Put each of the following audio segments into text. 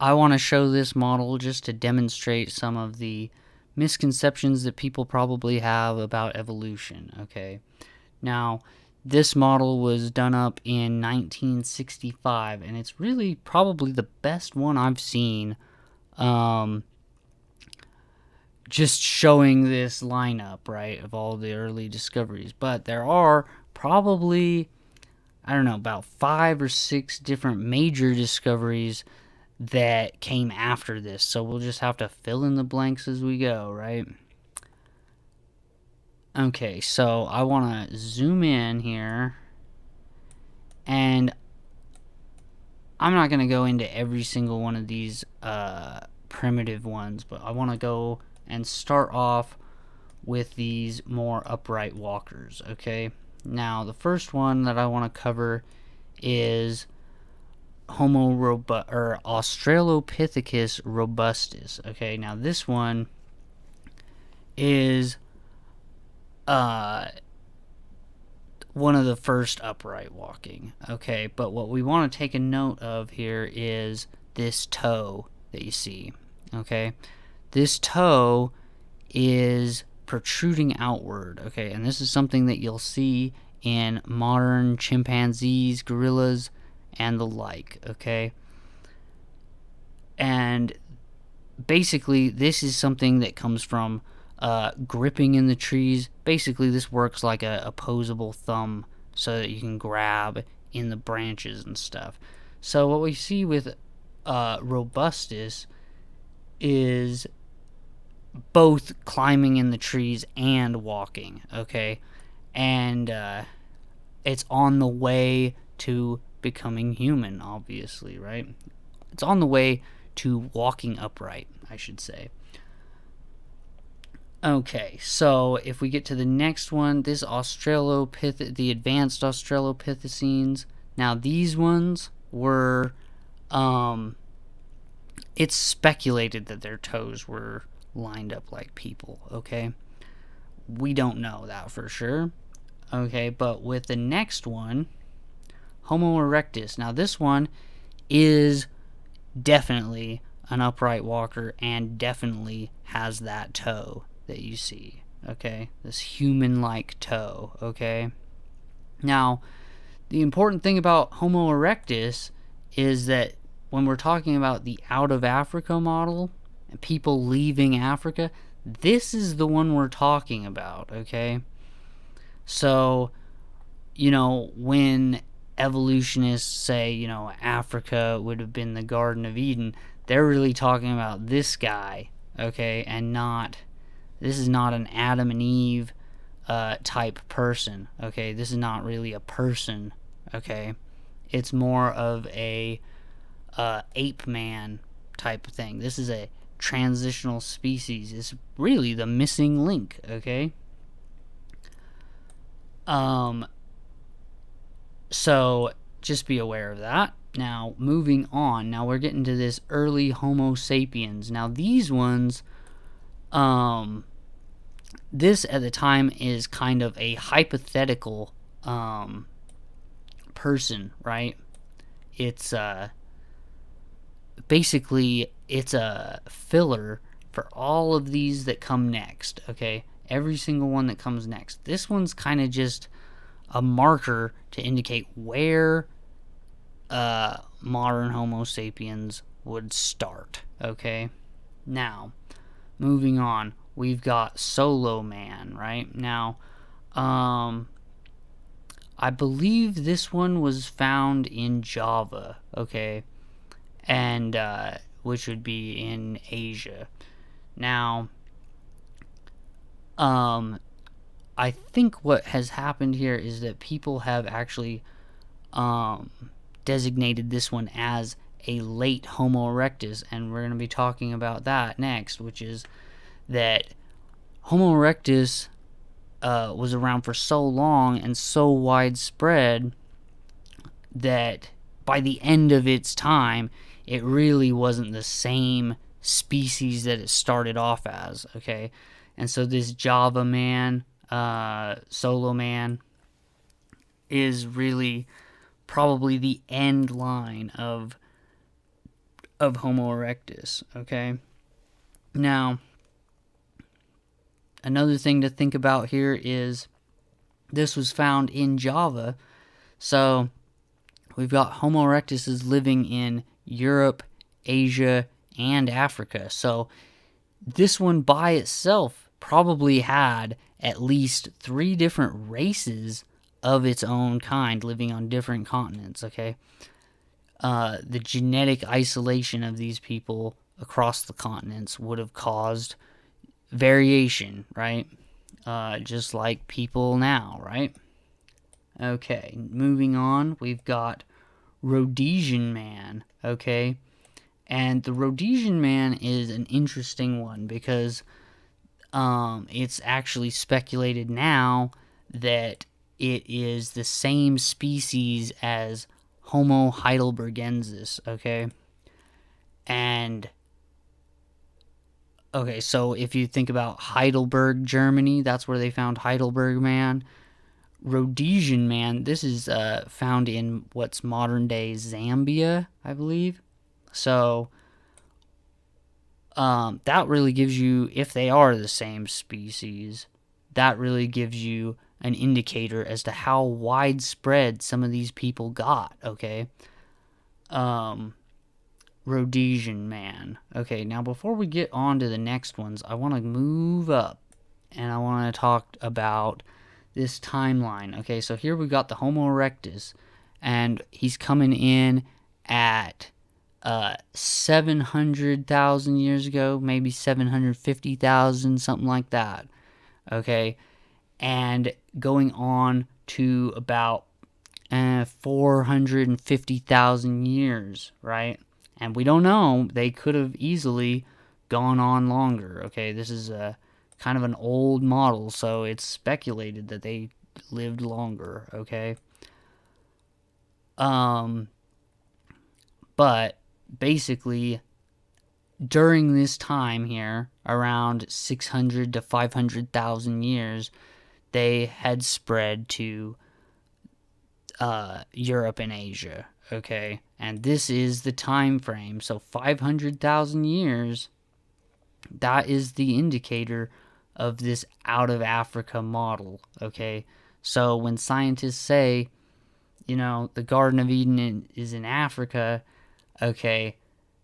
I want to show this model just to demonstrate some of the misconceptions that people probably have about evolution, okay? Now, this model was done up in 1965, and it's really probably the best one I've seen, just showing this lineup, right, of all the early discoveries. But there are probably, I don't know, about 5 or 6 different major discoveries that came after this. So we'll just have to fill in the blanks as we go, right? Okay, so I want to zoom in here, and I'm not going to go into every single one of these primitive ones, but I want to go and start off with these more upright walkers, okay? Now, the first one that I want to cover is Australopithecus robustus, okay? Now, this one is one of the first upright walking, okay? But what we want to take a note of here is this toe that you see, okay? This toe is protruding outward, okay? And this is something that you'll see in modern chimpanzees, gorillas, and the like, okay? And basically, this is something that comes from gripping in the trees. Basically, this works like a opposable thumb so that you can grab in the branches and stuff. So what we see with robustus is both climbing in the trees and walking, okay? And it's on the way to becoming human, obviously, right? It's on the way to walking upright, I should say. Okay, so if we get to the next one, this the advanced Australopithecines. Now these ones were, it's speculated that their toes were lined up like people, okay? We don't know that for sure. Okay, but with the next one, Homo erectus. Now this one is definitely an upright walker and definitely has that toe that you see, okay? This human-like toe, okay? Now, the important thing about Homo erectus is that when we're talking about the out of Africa model and people leaving Africa, this is the one we're talking about, okay? So, when evolutionists say, Africa would have been the Garden of Eden, they're really talking about this guy, okay? And this is not an Adam and Eve type person, okay? This is not really a person, okay? It's more of a ape man type of thing. This is a transitional species. It's really the missing link, okay? So just be aware of that. Now, moving on. Now we're getting to this early Homo sapiens. Now these ones, this at the time is kind of a hypothetical person, right? It's basically it's a filler for all of these that come next, okay? Every single one that comes next. This one's kind of just a marker to indicate where modern Homo sapiens would start, okay? Now, moving on, we've got Solo Man, right? Now, I believe this one was found in Java, okay? And, which would be in Asia. Now, I think what has happened here is that people have actually designated this one as a late Homo erectus, and we're going to be talking about that next, which is that Homo erectus was around for so long and so widespread that by the end of its time, it really wasn't the same species that it started off as, okay? And so this Java man, Solo Man, is really probably the end line of of Homo erectus, okay? Now, another thing to think about here is this was found in Java. So we've got Homo erectus is living in Europe, Asia, and Africa. So this one by itself probably had at least 3 different races of its own kind living on different continents, okay? The genetic isolation of these people across the continents would have caused variation, right? Just like people now, right? Okay, moving on, we've got Rhodesian man, okay? And the Rhodesian man is an interesting one because it's actually speculated now that it is the same species as Homo heidelbergensis, okay? And, okay, so if you think about Heidelberg, Germany, that's where they found Heidelberg man. Rhodesian man, this is found in what's modern day Zambia, I believe. So that really gives you, if they are the same species, that really gives you an indicator as to how widespread some of these people got, okay? Rhodesian man. Okay, now before we get on to the next ones, I want to move up and I want to talk about this timeline. Okay, so here we got the Homo erectus, and he's coming in at 700,000 years ago, maybe 750,000, something like that. Okay, and going on to about 450,000 years, right? And we don't know, they could have easily gone on longer. Okay, this is a kind of an old model, so it's speculated that they lived longer, okay? But basically, during this time here, around 600 to 500,000 years, they had spread to Europe and Asia, okay? And this is the time frame, so 500,000 years, that is the indicator of this out of Africa model, okay? So when scientists say, you know, the Garden of Eden is in Africa, okay,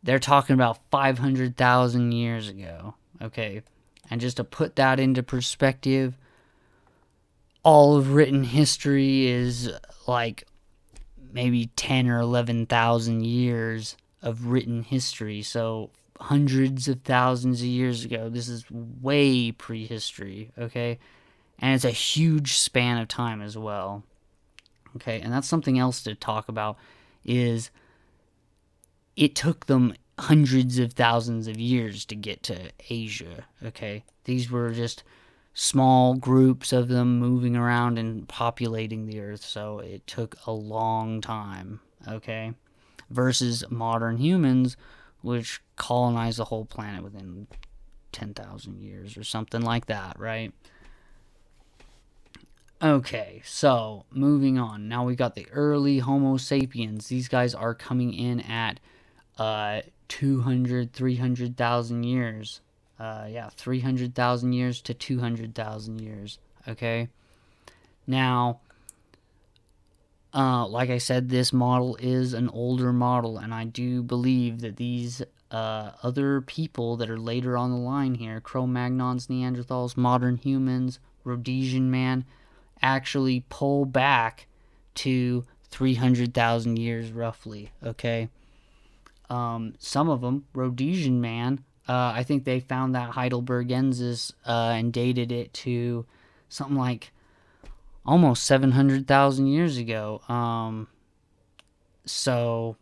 they're talking about 500,000 years ago, okay? And just to put that into perspective, all of written history is like maybe 10 or 11,000 years of written history, so hundreds of thousands of years ago. This is way prehistory, okay? And it's a huge span of time as well, okay? And that's something else to talk about, is it took them hundreds of thousands of years to get to Asia, okay? These were just small groups of them moving around and populating the earth, so it took a long time, okay? Versus modern humans, which colonize the whole planet within 10,000 years or something like that, right? Okay, so moving on. Now we got the early Homo sapiens. These guys are coming in at 200, 300,000 years. 300,000 years to 200,000 years, okay? Now, like I said, this model is an older model, and I do believe that these other people that are later on the line here, Cro-Magnons, Neanderthals, modern humans, Rhodesian man, actually pull back to 300,000 years roughly, okay? Some of them, Rhodesian man, I think they found that Heidelbergensis and dated it to something like almost 700,000 years ago. So,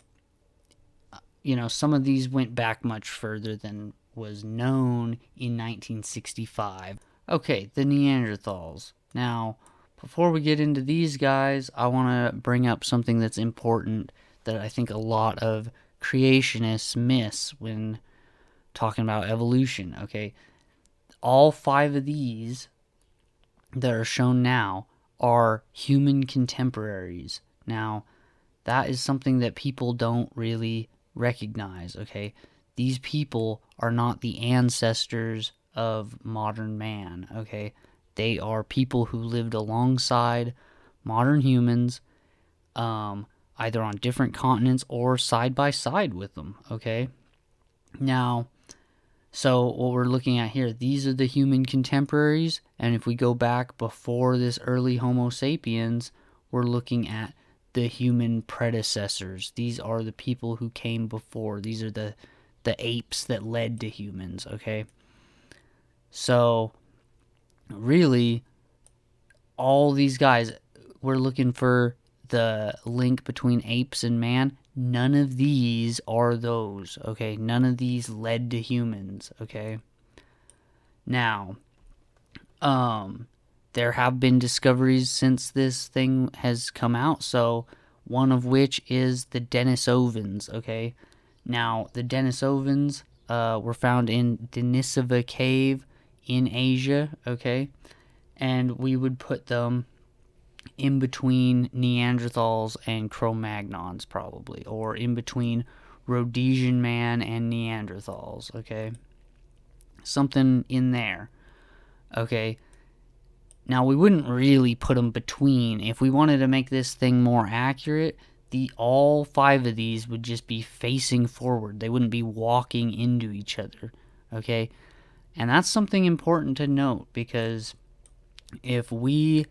you know, some of these went back much further than was known in 1965. Okay, the Neanderthals. Now, before we get into these guys, I want to bring up something that's important that I think a lot of creationists miss when talking about evolution, okay? All 5 of these that are shown now are human contemporaries. Now, that is something that people don't really recognize, okay? These people are not the ancestors of modern man, okay? They are people who lived alongside modern humans, either on different continents or side by side with them, okay? Now, so what we're looking at here, these are the human contemporaries, and if we go back before this early Homo sapiens, we're looking at the human predecessors. These are the people who came before. These are the apes that led to humans, okay? So, really, all these guys, we're looking for the link between apes and man. None of these are those, okay? None of these led to humans, okay? Now, there have been discoveries since this thing has come out, so one of which is the Denisovans, okay? Now, the Denisovans were found in Denisova Cave in Asia, okay? And we would put them in between Neanderthals and Cro-Magnons, probably, or in between Rhodesian man and Neanderthals, okay? Something in there, okay? Now, we wouldn't really put them between. If we wanted to make this thing more accurate, all 5 of these would just be facing forward. They wouldn't be walking into each other, okay? And that's something important to note, because if we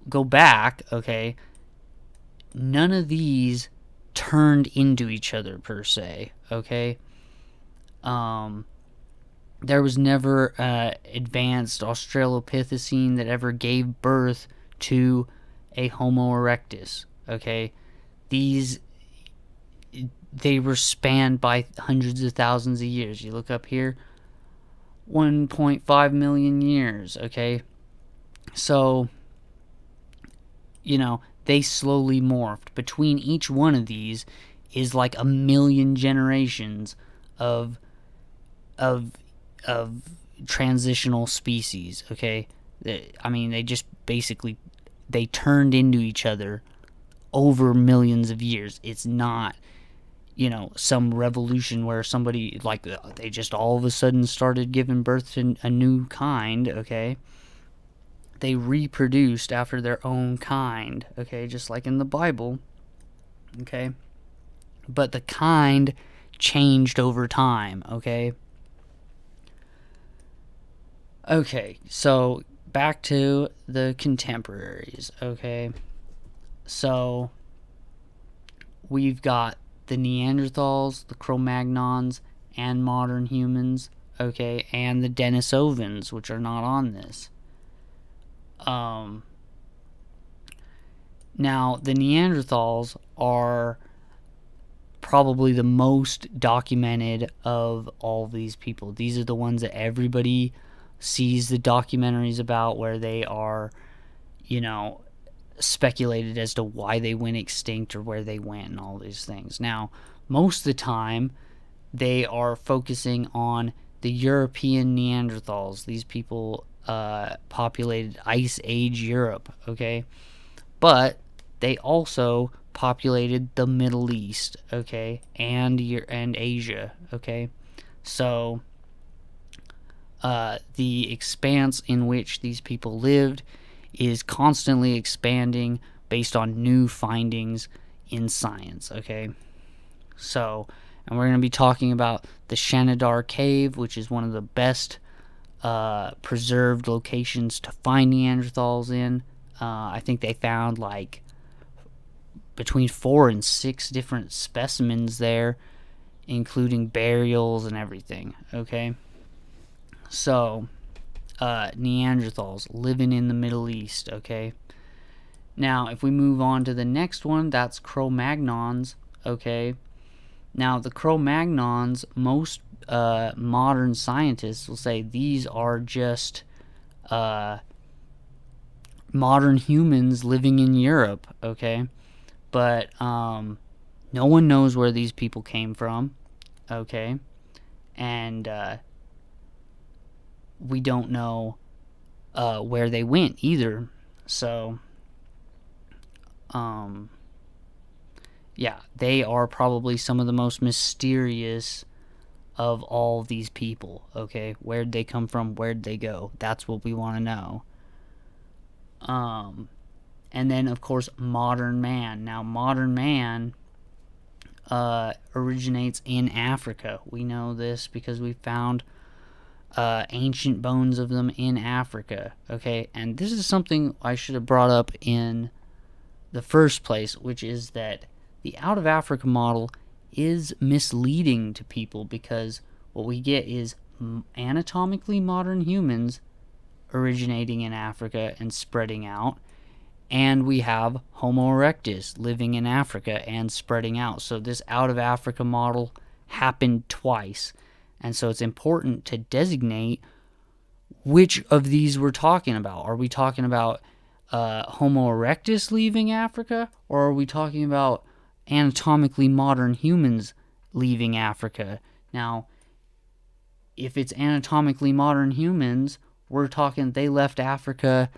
go back, okay, none of these turned into each other per se, okay? There was never advanced Australopithecine that ever gave birth to a Homo erectus, okay? They were spanned by hundreds of thousands of years. You look up here, 1.5 million years, okay? So, they slowly morphed. Between each one of these is like a million generations of transitional species, okay? They just basically, they turned into each other over millions of years. It's not, some revolution where somebody, like, they just all of a sudden started giving birth to a new kind, okay? They reproduced after their own kind, okay? Just like in the Bible, okay? But the kind changed over time, okay? Okay, so back to the contemporaries, okay? So we've got the Neanderthals, the Cro-Magnons, and modern humans, okay? And the Denisovans, which are not on this. Now, the Neanderthals are probably the most documented of all these people. These are the ones that everybody sees the documentaries about, where they are, speculated as to why they went extinct or where they went and all these things. Now, most of the time, they are focusing on the European Neanderthals. These people populated Ice Age Europe, okay? But they also populated the Middle East, okay? And Asia, okay? So the expanse in which these people lived is constantly expanding based on new findings in science, okay? So, and we're going to be talking about the Shanidar Cave, which is one of the best preserved locations to find Neanderthals in. I think they found like between 4 and 6 different specimens there, including burials and everything, okay? So, Neanderthals living in the Middle East, okay? Now, if we move on to the next one, that's Cro-Magnons, okay? Now, the Cro-Magnons, most modern scientists will say these are just modern humans living in Europe, okay? But no one knows where these people came from, okay? And we don't know where they went either. So Yeah, they are probably some of the most mysterious of all these people, okay? Where'd they come from? Where'd they go? That's what we want to know. And then, of course, modern man. Now, modern man originates in Africa. We know this because we found ancient bones of them in Africa, okay? And this is something I should have brought up in the first place, which is that the out of Africa model is misleading to people, because what we get is anatomically modern humans originating in Africa and spreading out, and we have Homo erectus living in Africa and spreading out. So this out of Africa model happened twice, and so it's important to designate which of these we're talking about. Are we talking about Homo erectus leaving Africa, or are we talking about anatomically modern humans leaving Africa? Now, if it's anatomically modern humans, we're talking they left Africa,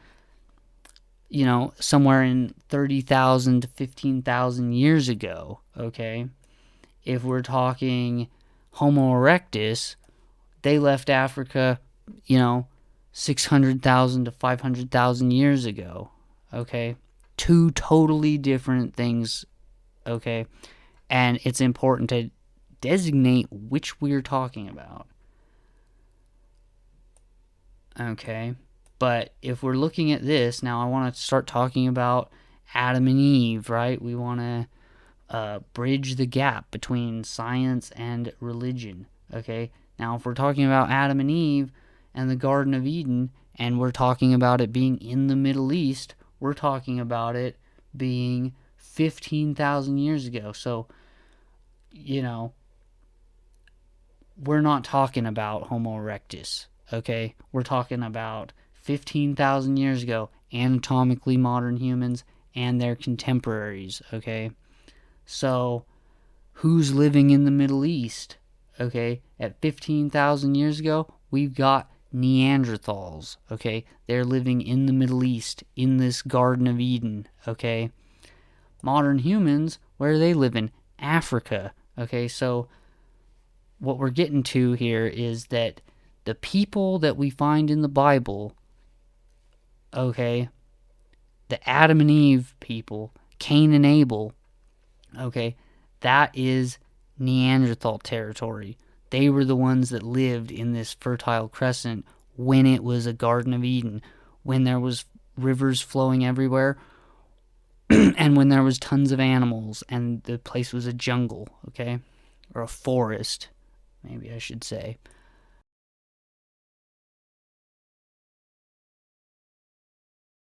somewhere in 30,000 to 15,000 years ago, okay? If we're talking Homo erectus, they left Africa, 600,000 to 500,000 years ago, okay? Two totally different things, okay? And it's important to designate which we're talking about, okay? But if we're looking at this, now I want to start talking about Adam and Eve, right? We want to bridge the gap between science and religion, okay? Now, if we're talking about Adam and Eve and the Garden of Eden, and we're talking about it being in the Middle East, we're talking about it being 15,000 years ago. So, we're not talking about Homo erectus, okay? We're talking about 15,000 years ago, anatomically modern humans and their contemporaries, okay? So, who's living in the Middle East, okay? At 15,000 years ago, we've got Neanderthals, okay? They're living in the Middle East, in this Garden of Eden, okay? Modern humans, where are they living? Africa, okay? So, what we're getting to here is that the people that we find in the Bible, okay, the Adam and Eve people, Cain and Abel, okay, that is Neanderthal territory. They were the ones that lived in this Fertile Crescent when it was a Garden of Eden, when there was rivers flowing everywhere, and when there was tons of animals, and the place was a jungle, okay, or a forest, maybe I should say.